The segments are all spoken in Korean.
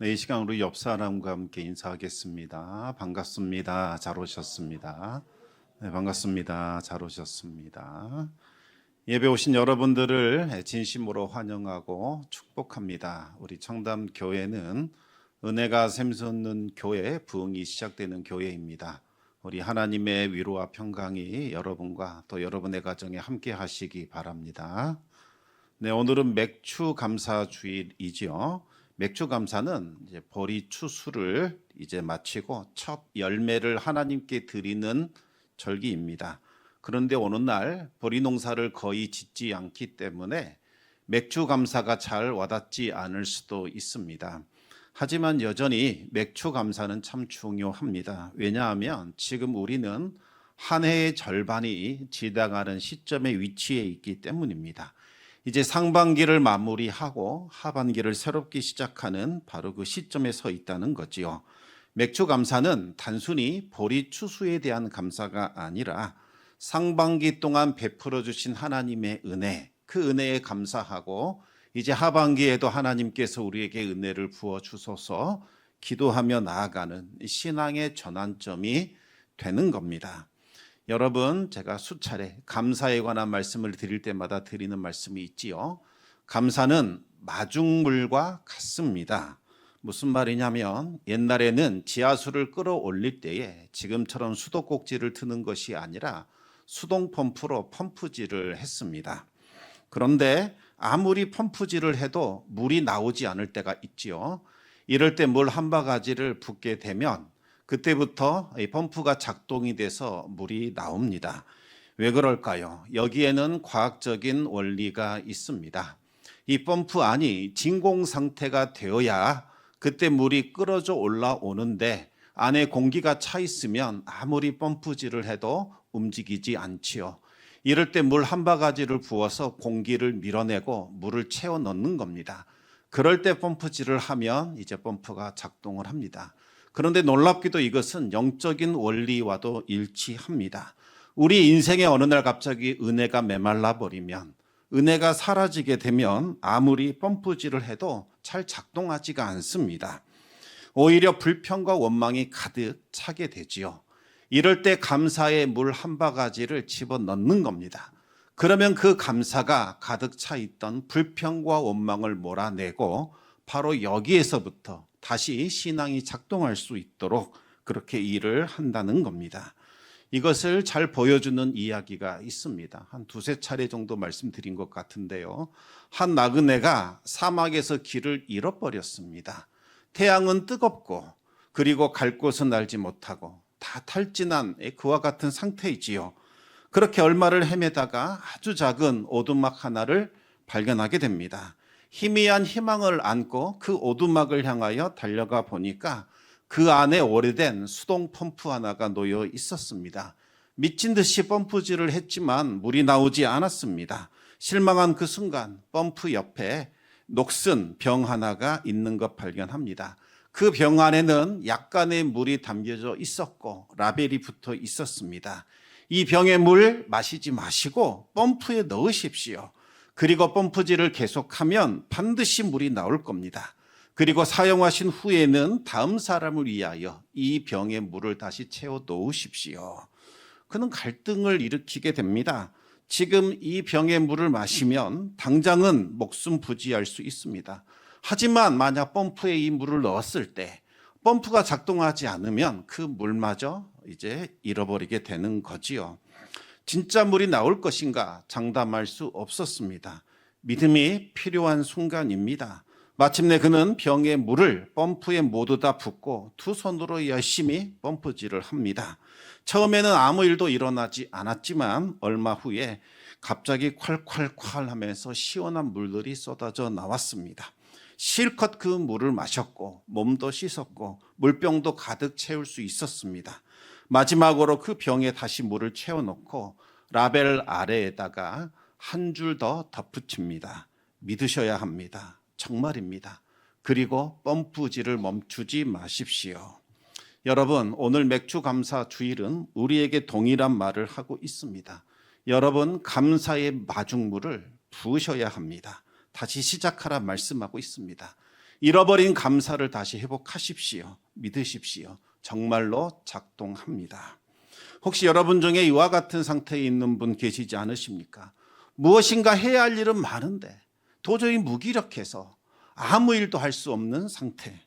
네, 이 시간 우리 옆 사람과 함께 인사하겠습니다. 반갑습니다. 잘 오셨습니다. 네, 반갑습니다. 잘 오셨습니다. 예배 오신 여러분들을 진심으로 환영하고 축복합니다. 우리 청담교회는 은혜가 샘솟는 교회, 부흥이 시작되는 교회입니다. 우리 하나님의 위로와 평강이 여러분과 또 여러분의 가정에 함께 하시기 바랍니다. 네, 오늘은 맥추 감사 주일이지요. 맥주 감사는 이제 보리 추수를 이제 마치고 첫 열매를 하나님께 드리는 절기입니다. 그런데 어느 날 보리 농사를 거의 짓지 않기 때문에 맥주 감사가 잘 와닿지 않을 수도 있습니다. 하지만 여전히 맥주 감사는 참 중요합니다. 왜냐하면 지금 우리는 한 해의 절반이 지나가는 시점에 위치해 있기 때문입니다. 이제 상반기를 마무리하고 하반기를 새롭게 시작하는 바로 그 시점에 서 있다는 거지요. 맥주 감사는 단순히 보리 추수에 대한 감사가 아니라 상반기 동안 베풀어 주신 하나님의 은혜, 그 은혜에 감사하고 이제 하반기에도 하나님께서 우리에게 은혜를 부어 주소서 기도하며 나아가는 신앙의 전환점이 되는 겁니다. 여러분, 제가 수차례 감사에 관한 말씀을 드릴 때마다 드리는 말씀이 있지요. 감사는 마중물과 같습니다. 무슨 말이냐면 옛날에는 지하수를 끌어올릴 때에 지금처럼 수도꼭지를 트는 것이 아니라 수동 펌프로 펌프질을 했습니다. 그런데 아무리 펌프질을 해도 물이 나오지 않을 때가 있지요. 이럴 때 물 한 바가지를 붓게 되면 그때부터 이 펌프가 작동이 돼서 물이 나옵니다. 왜 그럴까요? 여기에는 과학적인 원리가 있습니다. 이 펌프 안이 진공 상태가 되어야 그때 물이 끓어져 올라오는데 안에 공기가 차 있으면 아무리 펌프질을 해도 움직이지 않지요. 이럴 때 물 한 바가지를 부어서 공기를 밀어내고 물을 채워 넣는 겁니다. 그럴 때 펌프질을 하면 이제 펌프가 작동을 합니다. 그런데 놀랍게도 이것은 영적인 원리와도 일치합니다. 우리 인생의 어느 날 갑자기 은혜가 메말라 버리면, 은혜가 사라지게 되면 아무리 펌프질을 해도 잘 작동하지가 않습니다. 오히려 불평과 원망이 가득 차게 되지요. 이럴 때 감사의 물 한 바가지를 집어넣는 겁니다. 그러면 그 감사가 가득 차 있던 불평과 원망을 몰아내고 바로 여기에서부터 다시 신앙이 작동할 수 있도록 그렇게 일을 한다는 겁니다. 이것을 잘 보여주는 이야기가 있습니다. 한 두세 차례 정도 말씀드린 것 같은데요. 한 나그네가 사막에서 길을 잃어버렸습니다. 태양은 뜨겁고 그리고 갈 곳은 알지 못하고 다 탈진한 그와 같은 상태이지요. 그렇게 얼마를 헤매다가 아주 작은 오두막 하나를 발견하게 됩니다. 희미한 희망을 안고 그 오두막을 향하여 달려가 보니까 그 안에 오래된 수동 펌프 하나가 놓여 있었습니다. 미친 듯이 펌프질을 했지만 물이 나오지 않았습니다. 실망한 그 순간 펌프 옆에 녹슨 병 하나가 있는 것 발견합니다. 그 병 안에는 약간의 물이 담겨져 있었고 라벨이 붙어 있었습니다. 이 병의 물 마시지 마시고 펌프에 넣으십시오. 그리고 펌프질을 계속하면 반드시 물이 나올 겁니다. 그리고 사용하신 후에는 다음 사람을 위하여 이 병에 물을 다시 채워 놓으십시오. 그는 갈등을 일으키게 됩니다. 지금 이 병의 물을 마시면 당장은 목숨 부지할 수 있습니다. 하지만 만약 펌프에 이 물을 넣었을 때 펌프가 작동하지 않으면 그 물마저 이제 잃어버리게 되는 거지요. 진짜 물이 나올 것인가 장담할 수 없었습니다. 믿음이 필요한 순간입니다. 마침내 그는 병의 물을 펌프에 모두 다 붓고 두 손으로 열심히 펌프질을 합니다. 처음에는 아무 일도 일어나지 않았지만 얼마 후에 갑자기 콸콸콸 하면서 시원한 물들이 쏟아져 나왔습니다. 실컷 그 물을 마셨고 몸도 씻었고 물병도 가득 채울 수 있었습니다. 마지막으로 그 병에 다시 물을 채워놓고 라벨 아래에다가 한 줄 더 덧붙입니다. 믿으셔야 합니다. 정말입니다. 그리고 펌프질을 멈추지 마십시오. 여러분, 오늘 맥주 감사 주일은 우리에게 동일한 말을 하고 있습니다. 여러분, 감사의 마중물을 부으셔야 합니다. 다시 시작하라 말씀하고 있습니다. 잃어버린 감사를 다시 회복하십시오. 믿으십시오. 정말로 작동합니다. 혹시 여러분 중에 이와 같은 상태에 있는 분 계시지 않으십니까? 무엇인가 해야 할 일은 많은데 도저히 무기력해서 아무 일도 할 수 없는 상태.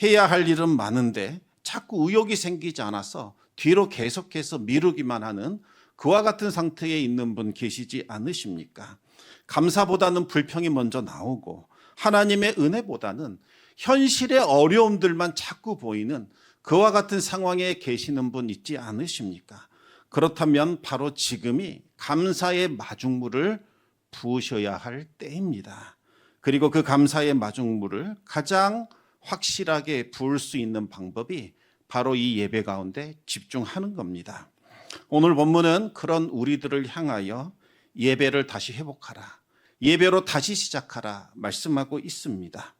해야 할 일은 많은데 자꾸 의욕이 생기지 않아서 뒤로 계속해서 미루기만 하는 그와 같은 상태에 있는 분 계시지 않으십니까? 감사보다는 불평이 먼저 나오고 하나님의 은혜보다는 현실의 어려움들만 자꾸 보이는 그와 같은 상황에 계시는 분 있지 않으십니까? 그렇다면 바로 지금이 감사의 마중물을 부으셔야 할 때입니다. 그리고 그 감사의 마중물을 가장 확실하게 부을 수 있는 방법이 바로 이 예배 가운데 집중하는 겁니다. 오늘 본문은 그런 우리들을 향하여 예배를 다시 회복하라, 예배로 다시 시작하라 말씀하고 있습니다.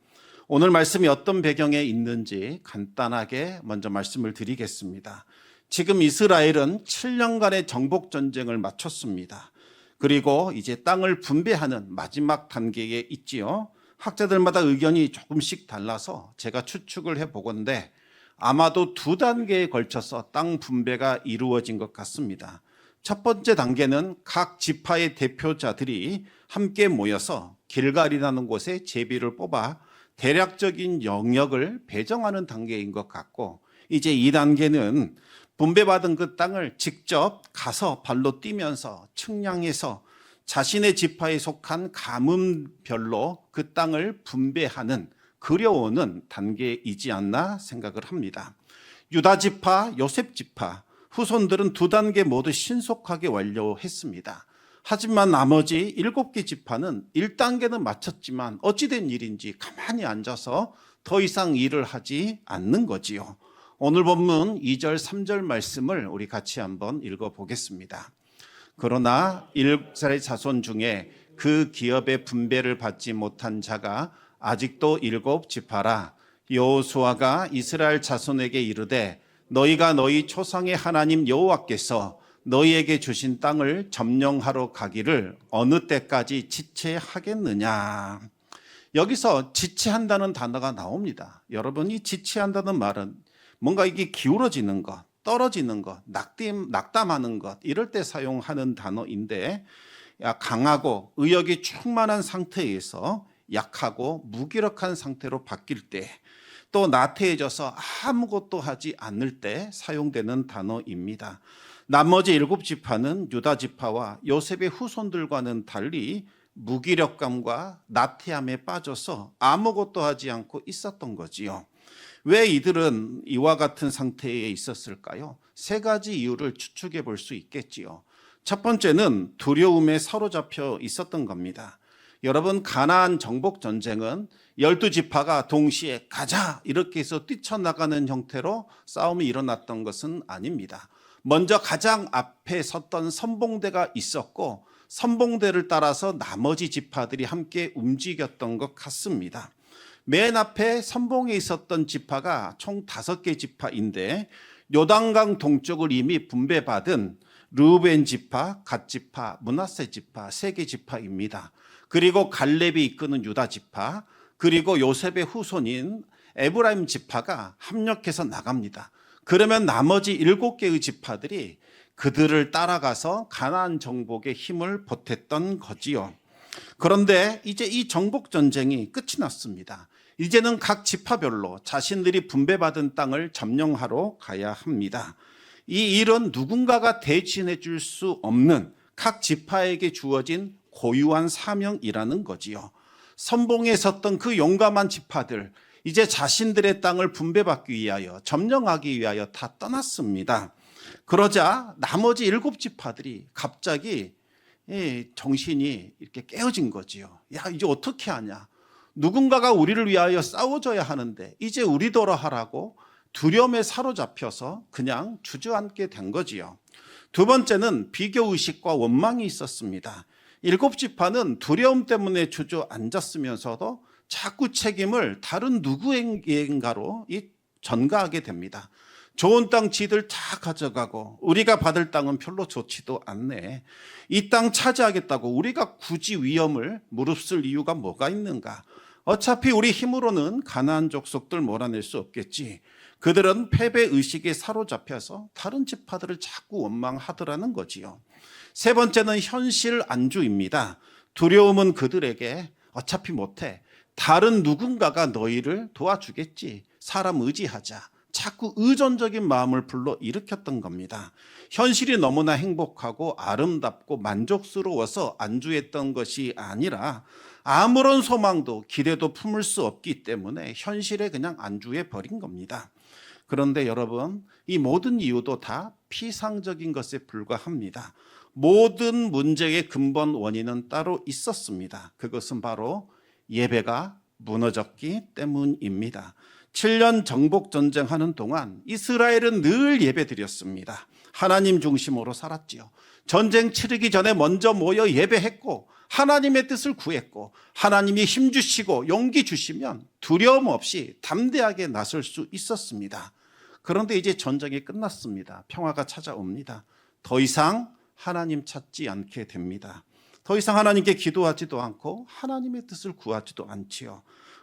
오늘 말씀이 어떤 배경에 있는지 간단하게 먼저 말씀을 드리겠습니다. 지금 이스라엘은 7년간의 정복 전쟁을 마쳤습니다. 그리고 이제 땅을 분배하는 마지막 단계에 있지요. 학자들마다 의견이 조금씩 달라서 제가 추측을 해보건대 아마도 2단계에 걸쳐서 땅 분배가 이루어진 것 같습니다. 첫 번째 단계는 각 지파의 대표자들이 함께 모여서 길갈이라는 곳에 제비를 뽑아 대략적인 영역을 배정하는 단계인 것 같고, 이제 2단계는 분배받은 그 땅을 직접 가서 발로 뛰면서 측량해서 자신의 지파에 속한 가문별로 그 땅을 분배하는, 그려오는 단계이지 않나 생각을 합니다. 유다 지파, 요셉 지파 후손들은 2단계 모두 신속하게 완료했습니다. 하지만 나머지 7개 지파는 1단계는 마쳤지만 어찌된 일인지 가만히 앉아서 더 이상 일을 하지 않는 거지요. 오늘 본문 2절 3절 말씀을 우리 같이 한번 읽어보겠습니다. 그러나 이스라엘 자손 중에 그 기업의 분배를 받지 못한 자가 아직도 7지파라. 여호수아가 이스라엘 자손에게 이르되 너희가 너희 조상의 하나님 여호와께서 너희에게 주신 땅을 점령하러 가기를 어느 때까지 지체하겠느냐. 여기서 지체한다는 단어가 나옵니다. 여러분, 이 지체한다는 말은 뭔가 이게 기울어지는 것, 떨어지는 것, 낙담하는 것, 이럴 때 사용하는 단어인데, 강하고 의욕이 충만한 상태에서 약하고 무기력한 상태로 바뀔 때, 또 나태해져서 아무것도 하지 않을 때 사용되는 단어입니다. 나머지 7지파는 유다 지파와 요셉의 후손들과는 달리 무기력감과 나태함에 빠져서 아무것도 하지 않고 있었던 거지요. 왜 이들은 이와 같은 상태에 있었을까요? 3가지 이유를 추측해 볼 수 있겠지요. 첫 번째는 두려움에 사로잡혀 있었던 겁니다. 여러분, 가나안 정복 전쟁은 12지파가 동시에 가자 이렇게 해서 뛰쳐나가는 형태로 싸움이 일어났던 것은 아닙니다. 먼저 가장 앞에 섰던 선봉대가 있었고, 선봉대를 따라서 나머지 지파들이 함께 움직였던 것 같습니다. 맨 앞에 선봉에 있었던 지파가 총 5개 지파인데, 요단강 동쪽을 이미 분배받은 르우벤 지파, 갓 지파, 므낫세 지파 3개 지파입니다. 그리고 갈렙이 이끄는 유다 지파, 그리고 요셉의 후손인 에브라임 지파가 합력해서 나갑니다. 그러면 나머지 7개의 지파들이 그들을 따라가서 가나안 정복의 힘을 보탰던 거지요. 그런데 이제 이 정복 전쟁이 끝이 났습니다. 이제는 각 지파별로 자신들이 분배받은 땅을 점령하러 가야 합니다. 이 일은 누군가가 대신해 줄 수 없는 각 지파에게 주어진 고유한 사명이라는 거지요. 선봉에 섰던 그 용감한 지파들, 이제 자신들의 땅을 분배받기 위하여, 점령하기 위하여 다 떠났습니다. 그러자 나머지 7지파들이 갑자기 정신이 이렇게 깨어진 거지요. 야, 이제 어떻게 하냐? 누군가가 우리를 위하여 싸워줘야 하는데 이제 우리더러 하라고 두려움에 사로잡혀서 그냥 주저앉게 된 거지요. 두 번째는 비교의식과 원망이 있었습니다. 7지파는 두려움 때문에 주저앉았으면서도 자꾸 책임을 다른 누구에게인가로 전가하게 됩니다. 좋은 땅 지들 다 가져가고 우리가 받을 땅은 별로 좋지도 않네. 이 땅 차지하겠다고 우리가 굳이 위험을 무릅쓸 이유가 뭐가 있는가? 어차피 우리 힘으로는 가나안 족속들 몰아낼 수 없겠지. 그들은 패배 의식에 사로잡혀서 다른 지파들을 자꾸 원망하더라는 거지요. 세 번째는 현실 안주입니다. 두려움은 그들에게 어차피 못해. 다른 누군가가 너희를 도와주겠지. 사람 의지하자. 자꾸 의존적인 마음을 불러 일으켰던 겁니다. 현실이 너무나 행복하고 아름답고 만족스러워서 안주했던 것이 아니라 아무런 소망도 기대도 품을 수 없기 때문에 현실에 그냥 안주해 버린 겁니다. 그런데 여러분, 이 모든 이유도 다 피상적인 것에 불과합니다. 모든 문제의 근본 원인은 따로 있었습니다. 그것은 바로 예배가 무너졌기 때문입니다. 7년 정복 전쟁하는 동안 이스라엘은 늘 예배드렸습니다. 하나님 중심으로 살았지요. 전쟁 치르기 전에 먼저 모여 예배했고 하나님의 뜻을 구했고 하나님이 힘 주시고 용기 주시면 두려움 없이 담대하게 나설 수 있었습니다. 그런데 이제 전쟁이 끝났습니다. 평화가 찾아옵니다. 더 이상 하나님 찾지 않게 됩니다. 더 이상 하나님께 기도하지도 않고 하나님의 뜻을 구하지도 않지요.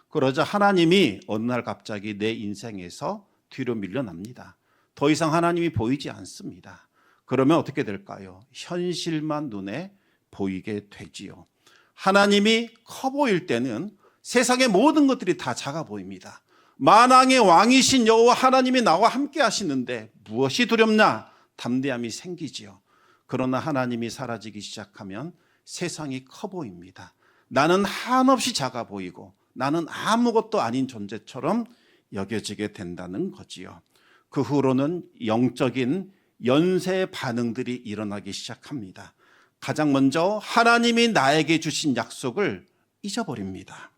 그러자 하나님이 어느 날 갑자기 내 인생에서 뒤로 밀려납니다. 더 이상 하나님이 보이지 않습니다. 그러면 어떻게 될까요? 현실만 눈에 보이게 되지요. 하나님이 커 보일 때는 세상의 모든 것들이 다 작아 보입니다. 만왕의 왕이신 여호와 하나님이 나와 함께 하시는데 무엇이 두렵냐? 담대함이 생기지요. 그러나 하나님이 사라지기 시작하면 세상이 커 보입니다. 나는 한없이 작아 보이고 나는 아무것도 아닌 존재처럼 여겨지게 된다는 거지요. 그 후로는 영적인 연쇄 반응들이 일어나기 시작합니다. 가장 먼저 하나님이 나에게 주신 약속을 잊어버립니다.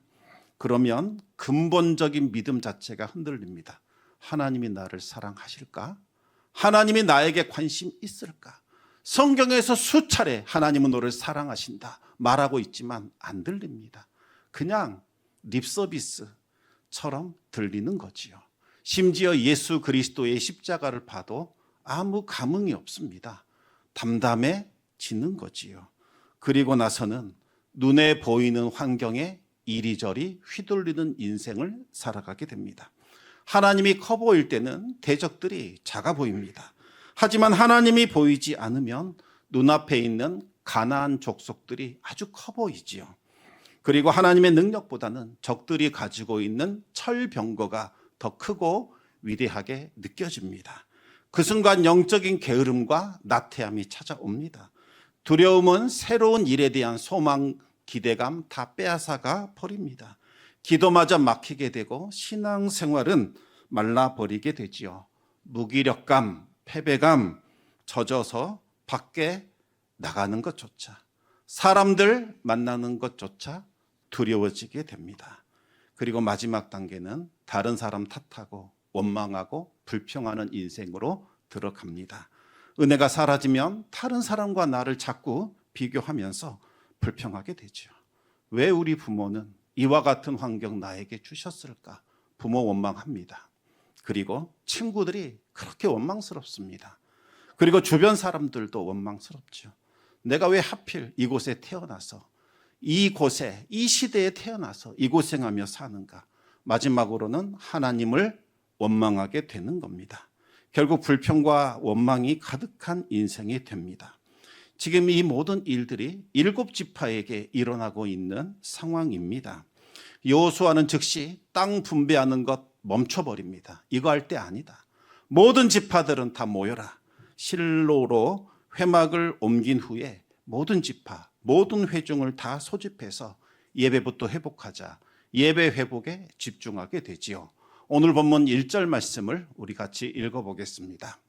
그러면 근본적인 믿음 자체가 흔들립니다. 하나님이 나를 사랑하실까? 하나님이 나에게 관심 있을까? 성경에서 수차례 하나님은 너를 사랑하신다 말하고 있지만 안 들립니다. 그냥 립서비스처럼 들리는 거지요. 심지어 예수 그리스도의 십자가를 봐도 아무 감흥이 없습니다. 담담해지는 거지요. 그리고 나서는 눈에 보이는 환경에 이리저리 휘둘리는 인생을 살아가게 됩니다. 하나님이 커 보일 때는 대적들이 작아 보입니다. 하지만 하나님이 보이지 않으면 눈앞에 있는 가나안 족속들이 아주 커 보이지요. 그리고 하나님의 능력보다는 적들이 가지고 있는 철병거가 더 크고 위대하게 느껴집니다. 그 순간 영적인 게으름과 나태함이 찾아옵니다. 두려움은 새로운 일에 대한 소망, 기대감 다 빼앗아가 버립니다. 기도마저 막히게 되고 신앙생활은 말라버리게 되지요. 무기력감, 패배감, 젖어서 밖에 나가는 것조차, 사람들 만나는 것조차 두려워지게 됩니다. 그리고 마지막 단계는 다른 사람 탓하고 원망하고 불평하는 인생으로 들어갑니다. 은혜가 사라지면 다른 사람과 나를 자꾸 비교하면서 불평하게 되죠. 왜 우리 부모는 이와 같은 환경 나에게 주셨을까? 부모 원망합니다. 그리고 친구들이 그렇게 원망스럽습니다. 그리고 주변 사람들도 원망스럽죠. 내가 왜 하필 이곳에 태어나서 이곳에 이 시대에 태어나서 이 고생하며 사는가? 마지막으로는 하나님을 원망하게 되는 겁니다. 결국 불평과 원망이 가득한 인생이 됩니다. 지금 이 모든 일들이 7지파에게 일어나고 있는 상황입니다. 여호수아는 즉시 땅 분배하는 것 멈춰버립니다. 이거 할 때 아니다. 모든 지파들은 다 모여라. 실로로 회막을 옮긴 후에 모든 지파, 모든 회중을 다 소집해서 예배부터 회복하자. 예배 회복에 집중하게 되지요. 오늘 본문 1절 말씀을 우리 같이 읽어보겠습니다.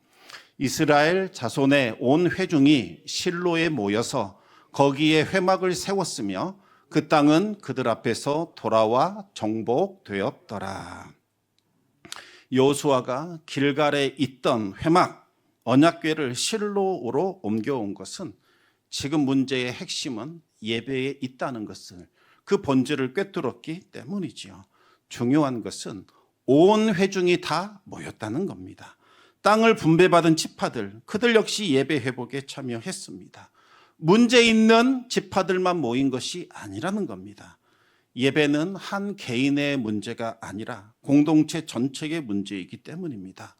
이스라엘 자손의 온 회중이 실로에 모여서 거기에 회막을 세웠으며 그 땅은 그들 앞에서 돌아와 정복되었더라. 여호수아가 길갈에 있던 회막 언약궤를 실로로 옮겨온 것은 지금 문제의 핵심은 예배에 있다는 것을, 그 본질을 꿰뚫었기 때문이지요. 중요한 것은 온 회중이 다 모였다는 겁니다. 땅을 분배받은 지파들, 그들 역시 예배 회복에 참여했습니다. 문제 있는 지파들만 모인 것이 아니라는 겁니다. 예배는 한 개인의 문제가 아니라 공동체 전체의 문제이기 때문입니다.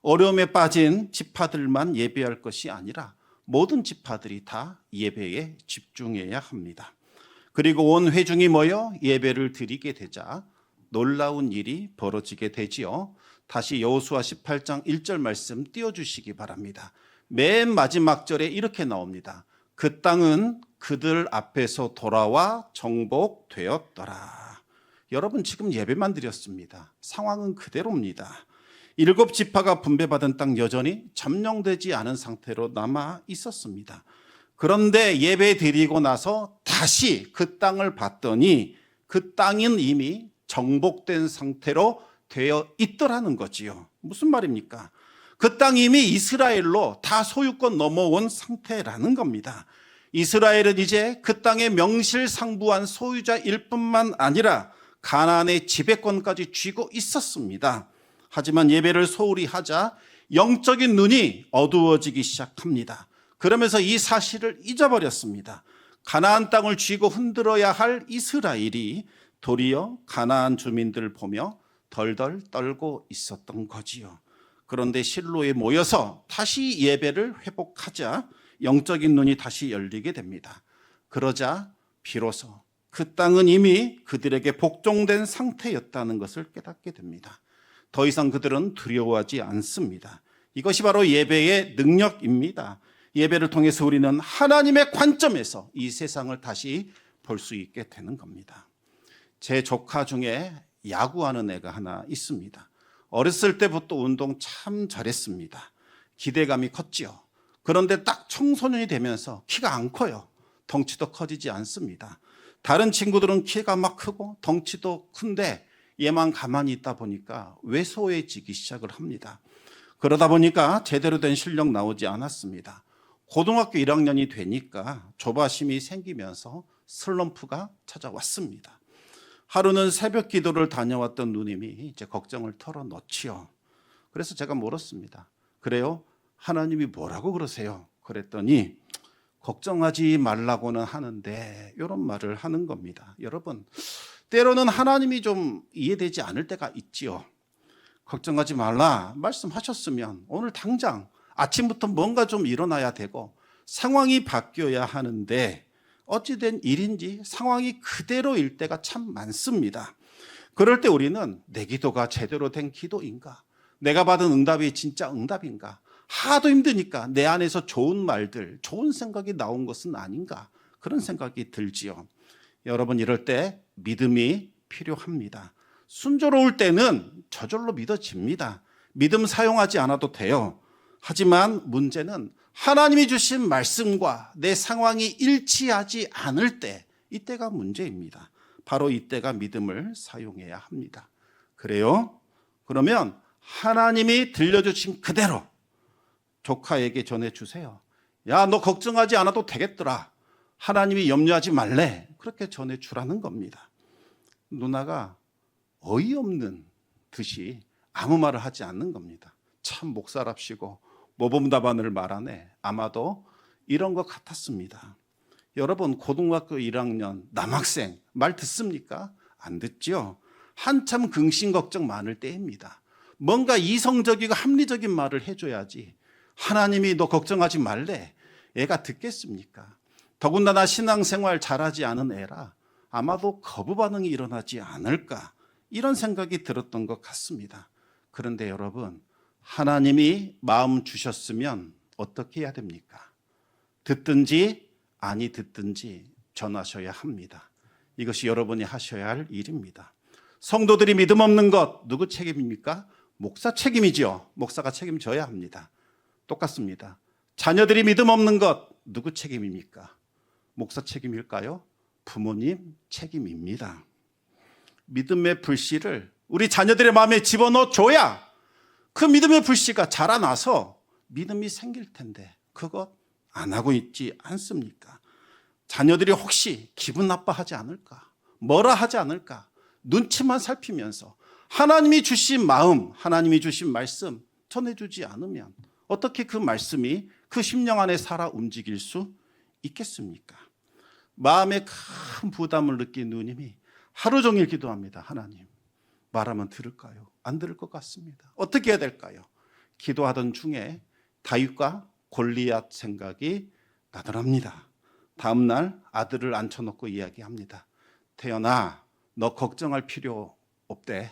어려움에 빠진 지파들만 예배할 것이 아니라 모든 지파들이 다 예배에 집중해야 합니다. 그리고 온 회중이 모여 예배를 드리게 되자 놀라운 일이 벌어지게 되지요. 다시 여호수아 18장 1절 말씀 띄워주시기 바랍니다. 맨 마지막 절에 이렇게 나옵니다. 그 땅은 그들 앞에서 돌아와 정복되었더라. 여러분, 지금 예배만 드렸습니다. 상황은 그대로입니다. 7지파가 분배받은 땅 여전히 점령되지 않은 상태로 남아 있었습니다. 그런데 예배 드리고 나서 다시 그 땅을 봤더니 그 땅은 이미 정복된 상태로 되어 있더라는 거지요. 무슨 말입니까? 그 땅이 이미 이스라엘로 다 소유권 넘어온 상태라는 겁니다. 이스라엘은 이제 그 땅의 명실상부한 소유자일 뿐만 아니라 가나안의 지배권까지 쥐고 있었습니다. 하지만 예배를 소홀히 하자 영적인 눈이 어두워지기 시작합니다. 그러면서 이 사실을 잊어버렸습니다. 가나안 땅을 쥐고 흔들어야 할 이스라엘이 도리어 가나안 주민들을 보며 덜덜 떨고 있었던 거지요. 그런데 실로에 모여서 다시 예배를 회복하자 영적인 눈이 다시 열리게 됩니다. 그러자 비로소 그 땅은 이미 그들에게 복종된 상태였다는 것을 깨닫게 됩니다. 더 이상 그들은 두려워하지 않습니다. 이것이 바로 예배의 능력입니다. 예배를 통해서 우리는 하나님의 관점에서 이 세상을 다시 볼 수 있게 되는 겁니다. 제 조카 중에 야구하는 애가 하나 있습니다. 어렸을 때부터 운동 참 잘했습니다. 기대감이 컸지요. 그런데 딱 청소년이 되면서 키가 안 커요. 덩치도 커지지 않습니다. 다른 친구들은 키가 막 크고 덩치도 큰데 얘만 가만히 있다 보니까 왜소해지기 시작을 합니다. 그러다 보니까 제대로 된 실력 나오지 않았습니다. 고등학교 1학년이 되니까 조바심이 생기면서 슬럼프가 찾아왔습니다. 하루는 새벽 기도를 다녀왔던 누님이 이제 걱정을 털어놓지요. 그래서 제가 물었습니다. 그래요? 하나님이 뭐라고 그러세요? 그랬더니 걱정하지 말라고는 하는데 이런 말을 하는 겁니다. 여러분, 때로는 하나님이 좀 이해되지 않을 때가 있지요. 걱정하지 말라 말씀하셨으면 오늘 당장 아침부터 뭔가 좀 일어나야 되고 상황이 바뀌어야 하는데 어찌된 일인지 상황이 그대로일 때가 참 많습니다. 그럴 때 우리는 내 기도가 제대로 된 기도인가? 내가 받은 응답이 진짜 응답인가? 하도 힘드니까 내 안에서 좋은 말들, 좋은 생각이 나온 것은 아닌가? 그런 생각이 들지요. 여러분, 이럴 때 믿음이 필요합니다. 순조로울 때는 저절로 믿어집니다. 믿음 사용하지 않아도 돼요. 하지만 문제는 하나님이 주신 말씀과 내 상황이 일치하지 않을 때, 이때가 문제입니다. 바로 이때가 믿음을 사용해야 합니다. 그래요? 그러면 하나님이 들려주신 그대로 조카에게 전해주세요. 야, 너 걱정하지 않아도 되겠더라. 하나님이 염려하지 말래. 그렇게 전해주라는 겁니다. 누나가 어이없는 듯이 아무 말을 하지 않는 겁니다. 참 목사랍시고 모범답안을 말하네. 아마도 이런 것 같았습니다. 여러분, 고등학교 1학년 남학생 말 듣습니까? 안 듣죠? 한참 근심 걱정 많을 때입니다. 뭔가 이성적이고 합리적인 말을 해줘야지. 하나님이 너 걱정하지 말래. 애가 듣겠습니까? 더군다나 신앙생활 잘하지 않은 애라 아마도 거부 반응이 일어나지 않을까, 이런 생각이 들었던 것 같습니다. 그런데 여러분, 하나님이 마음 주셨으면 어떻게 해야 됩니까? 듣든지 아니 듣든지 전하셔야 합니다. 이것이 여러분이 하셔야 할 일입니다. 성도들이 믿음 없는 것 누구 책임입니까? 목사 책임이죠. 목사가 책임져야 합니다. 똑같습니다. 자녀들이 믿음 없는 것 누구 책임입니까? 목사 책임일까요? 부모님 책임입니다. 믿음의 불씨를 우리 자녀들의 마음에 집어넣어 줘야 그 믿음의 불씨가 자라나서 믿음이 생길 텐데 그것 안 하고 있지 않습니까? 자녀들이 혹시 기분 나빠하지 않을까? 뭐라 하지 않을까? 눈치만 살피면서 하나님이 주신 마음, 하나님이 주신 말씀 전해주지 않으면 어떻게 그 말씀이 그 심령 안에 살아 움직일 수 있겠습니까? 마음에 큰 부담을 느낀 누님이 하루 종일 기도합니다. 하나님, 말하면 들을까요? 안 들을 것 같습니다. 어떻게 해야 될까요? 기도하던 중에 다윗과 골리앗 생각이 나더랍니다. 다음 날 아들을 앉혀놓고 이야기합니다. 태연아, 너 걱정할 필요 없대.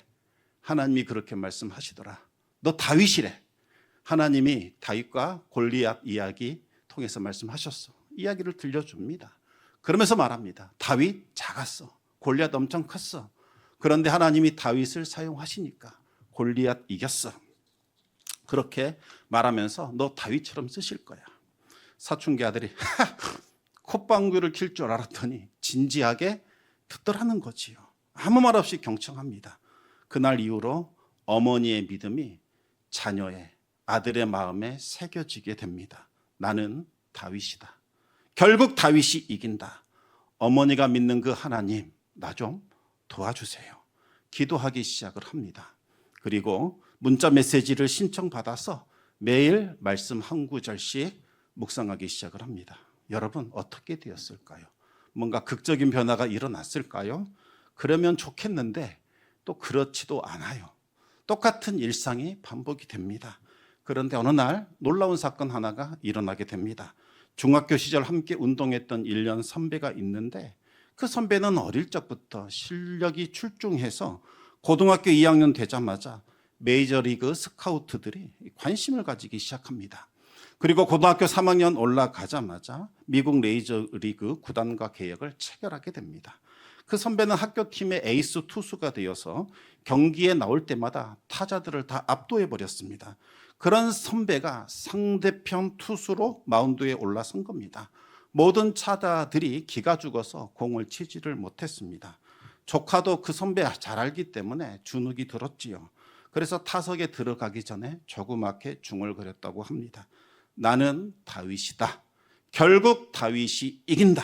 하나님이 그렇게 말씀하시더라. 너 다윗이래. 하나님이 다윗과 골리앗 이야기 통해서 말씀하셨어. 이야기를 들려줍니다. 그러면서 말합니다. 다윗 작았어. 골리앗 엄청 컸어. 그런데 하나님이 다윗을 사용하시니까 골리앗 이겼어. 그렇게 말하면서 너 다윗처럼 쓰실 거야. 사춘기 아들이 콧방귀를 킬 줄 알았더니 진지하게 듣더라는 거지요. 아무 말 없이 경청합니다. 그날 이후로 어머니의 믿음이 자녀의 아들의 마음에 새겨지게 됩니다. 나는 다윗이다. 결국 다윗이 이긴다. 어머니가 믿는 그 하나님, 나 좀 도와주세요. 기도하기 시작을 합니다. 그리고 문자 메시지를 신청받아서 매일 말씀 한 구절씩 묵상하기 시작을 합니다. 여러분, 어떻게 되었을까요? 뭔가 극적인 변화가 일어났을까요? 그러면 좋겠는데 또 그렇지도 않아요. 똑같은 일상이 반복이 됩니다. 그런데 어느 날 놀라운 사건 하나가 일어나게 됩니다. 중학교 시절 함께 운동했던 1년 선배가 있는데 그 선배는 어릴 적부터 실력이 출중해서 고등학교 2학년 되자마자 메이저리그 스카우트들이 관심을 가지기 시작합니다. 그리고 고등학교 3학년 올라가자마자 미국 메이저리그 구단과 계약을 체결하게 됩니다. 그 선배는 학교팀의 에이스 투수가 되어서 경기에 나올 때마다 타자들을 다 압도해버렸습니다. 그런 선배가 상대편 투수로 마운드에 올라선 겁니다. 모든 타자들이 기가 죽어서 공을 치지를 못했습니다. 조카도 그 선배 잘 알기 때문에 주눅이 들었지요. 그래서 타석에 들어가기 전에 조그맣게 중얼거렸다고 합니다. 나는 다윗이다. 결국 다윗이 이긴다.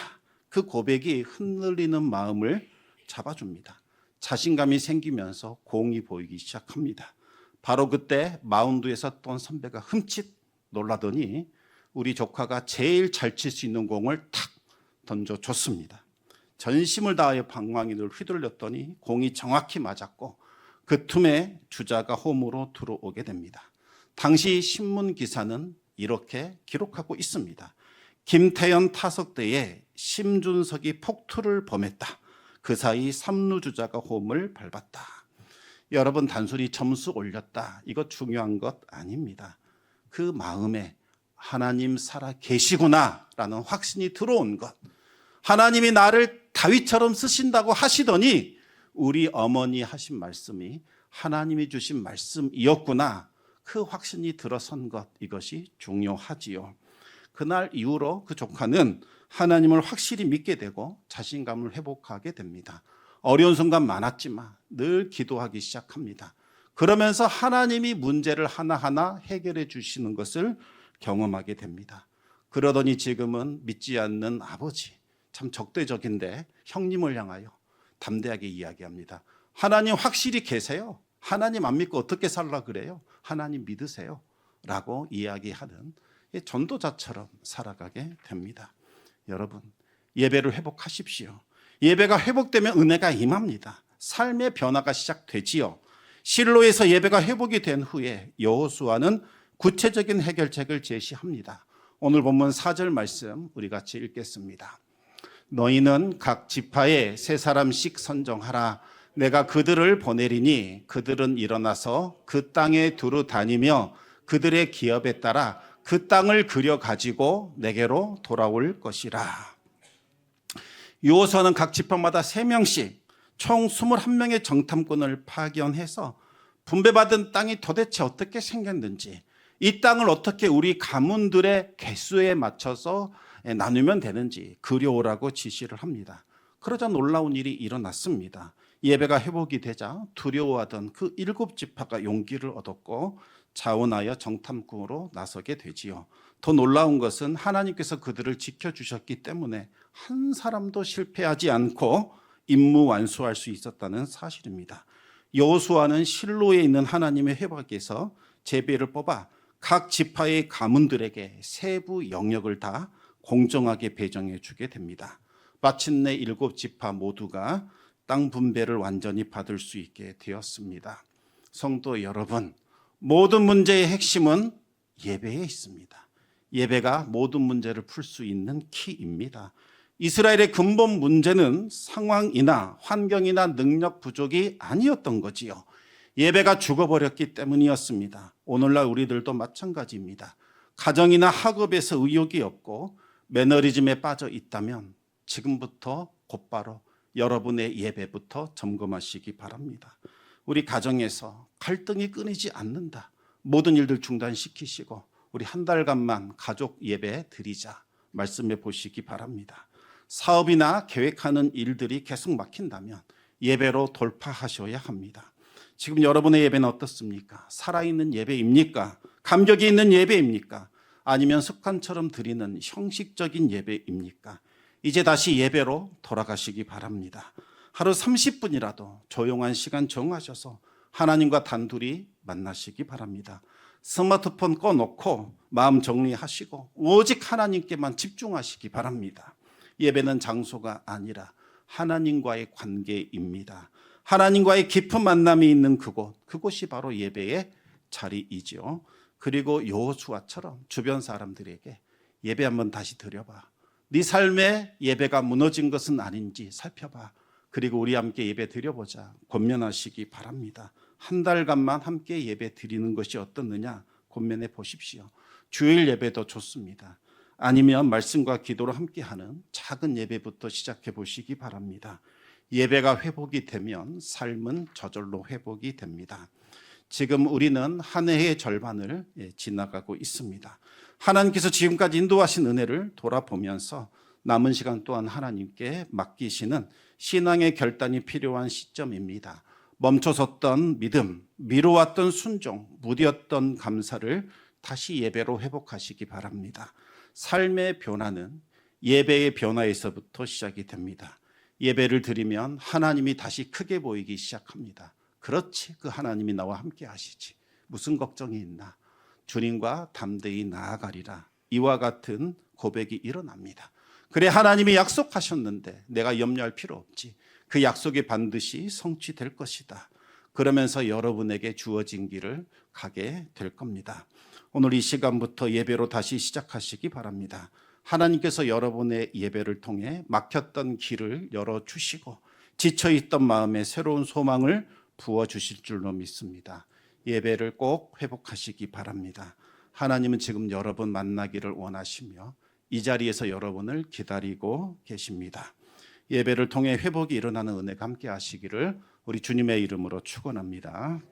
그 고백이 흔들리는 마음을 잡아줍니다. 자신감이 생기면서 공이 보이기 시작합니다. 바로 그때 마운드에서 떤 선배가 흠칫 놀라더니 우리 조카가 제일 잘 칠 수 있는 공을 탁 던져줬습니다. 전심을 다하여 방망이를 휘둘렸더니 공이 정확히 맞았고 그 틈에 주자가 홈으로 들어오게 됩니다. 당시 신문 기사는 이렇게 기록하고 있습니다. 김태현 타석대에 심준석이 폭투를 범했다. 그 사이 3루 주자가 홈을 밟았다. 여러분, 단순히 점수 올렸다, 이거 중요한 것 아닙니다. 그 마음에 하나님 살아 계시구나라는 확신이 들어온 것. 하나님이 나를 다윗처럼 쓰신다고 하시더니 우리 어머니 하신 말씀이 하나님이 주신 말씀이었구나. 그 확신이 들어선 것, 이것이 중요하지요. 그날 이후로 그 조카는 하나님을 확실히 믿게 되고 자신감을 회복하게 됩니다. 어려운 순간 많았지만 늘 기도하기 시작합니다. 그러면서 하나님이 문제를 하나하나 해결해 주시는 것을 경험하게 됩니다. 그러더니 지금은 믿지 않는 아버지, 참 적대적인데 형님을 향하여 담대하게 이야기합니다. 하나님 확실히 계세요. 하나님 안 믿고 어떻게 살라 그래요? 하나님 믿으세요. 라고 이야기하는 전도자처럼 살아가게 됩니다. 여러분, 예배를 회복하십시오. 예배가 회복되면 은혜가 임합니다. 삶의 변화가 시작되지요. 실로에서 예배가 회복이 된 후에 여호수아는 구체적인 해결책을 제시합니다. 오늘 본문 4절 말씀 우리 같이 읽겠습니다. 너희는 각 지파에 세 사람씩 선정하라. 내가 그들을 보내리니 그들은 일어나서 그 땅에 두루 다니며 그들의 기업에 따라 그 땅을 그려 가지고 내게로 돌아올 것이라. 여호수아는 각 지파마다 3명씩 총 21명의 정탐꾼을 파견해서 분배받은 땅이 도대체 어떻게 생겼는지, 이 땅을 어떻게 우리 가문들의 개수에 맞춰서 나누면 되는지 그려오라고 지시를 합니다. 그러자 놀라운 일이 일어났습니다. 예배가 회복이 되자 두려워하던 그 7지파가 용기를 얻었고 자원하여 정탐꾼으로 나서게 되지요. 더 놀라운 것은 하나님께서 그들을 지켜주셨기 때문에 한 사람도 실패하지 않고 임무 완수할 수 있었다는 사실입니다. 여호수아는 실로에 있는 하나님의 회복에서 제비를 뽑아 각 지파의 가문들에게 세부 영역을 다 공정하게 배정해 주게 됩니다. 마침내 7지파 모두가 땅 분배를 완전히 받을 수 있게 되었습니다. 성도 여러분, 모든 문제의 핵심은 예배에 있습니다. 예배가 모든 문제를 풀 수 있는 키입니다. 이스라엘의 근본 문제는 상황이나 환경이나 능력 부족이 아니었던 거지요. 예배가 죽어버렸기 때문이었습니다. 오늘날 우리들도 마찬가지입니다. 가정이나 학업에서 의욕이 없고 매너리즘에 빠져 있다면 지금부터 곧바로 여러분의 예배부터 점검하시기 바랍니다. 우리 가정에서 갈등이 끊이지 않는다. 모든 일들 중단시키시고 우리 한 달간만 가족 예배 드리자 말씀해 보시기 바랍니다. 사업이나 계획하는 일들이 계속 막힌다면 예배로 돌파하셔야 합니다. 지금 여러분의 예배는 어떻습니까? 살아있는 예배입니까? 감격이 있는 예배입니까? 아니면 습관처럼 드리는 형식적인 예배입니까? 이제 다시 예배로 돌아가시기 바랍니다. 하루 30분이라도 조용한 시간 정하셔서 하나님과 단둘이 만나시기 바랍니다. 스마트폰 꺼놓고 마음 정리하시고 오직 하나님께만 집중하시기 바랍니다. 예배는 장소가 아니라 하나님과의 관계입니다. 하나님과의 깊은 만남이 있는 그곳이 바로 예배의 자리이죠. 그리고 여호수아처럼 주변 사람들에게 예배 한번 다시 드려봐. 네 삶에 예배가 무너진 것은 아닌지 살펴봐. 그리고 우리 함께 예배 드려보자. 권면하시기 바랍니다. 한 달간만 함께 예배 드리는 것이 어떻느냐 권면해 보십시오. 주일 예배도 좋습니다. 아니면 말씀과 기도로 함께하는 작은 예배부터 시작해 보시기 바랍니다. 예배가 회복이 되면 삶은 저절로 회복이 됩니다. 지금 우리는 한 해의 절반을 지나가고 있습니다. 하나님께서 지금까지 인도하신 은혜를 돌아보면서 남은 시간 또한 하나님께 맡기시는 신앙의 결단이 필요한 시점입니다. 멈춰섰던 믿음, 미뤄왔던 순종, 무디었던 감사를 다시 예배로 회복하시기 바랍니다. 삶의 변화는 예배의 변화에서부터 시작이 됩니다. 예배를 드리면 하나님이 다시 크게 보이기 시작합니다. 그렇지, 그 하나님이 나와 함께 하시지. 무슨 걱정이 있나? 주님과 담대히 나아가리라. 이와 같은 고백이 일어납니다. 그래, 하나님이 약속하셨는데 내가 염려할 필요 없지. 그 약속이 반드시 성취될 것이다. 그러면서 여러분에게 주어진 길을 가게 될 겁니다. 오늘 이 시간부터 예배로 다시 시작하시기 바랍니다. 하나님께서 여러분의 예배를 통해 막혔던 길을 열어주시고 지쳐있던 마음에 새로운 소망을 부어주실 줄로 믿습니다. 예배를 꼭 회복하시기 바랍니다. 하나님은 지금 여러분 만나기를 원하시며 이 자리에서 여러분을 기다리고 계십니다. 예배를 통해 회복이 일어나는 은혜가 함께 하시기를 우리 주님의 이름으로 축원합니다.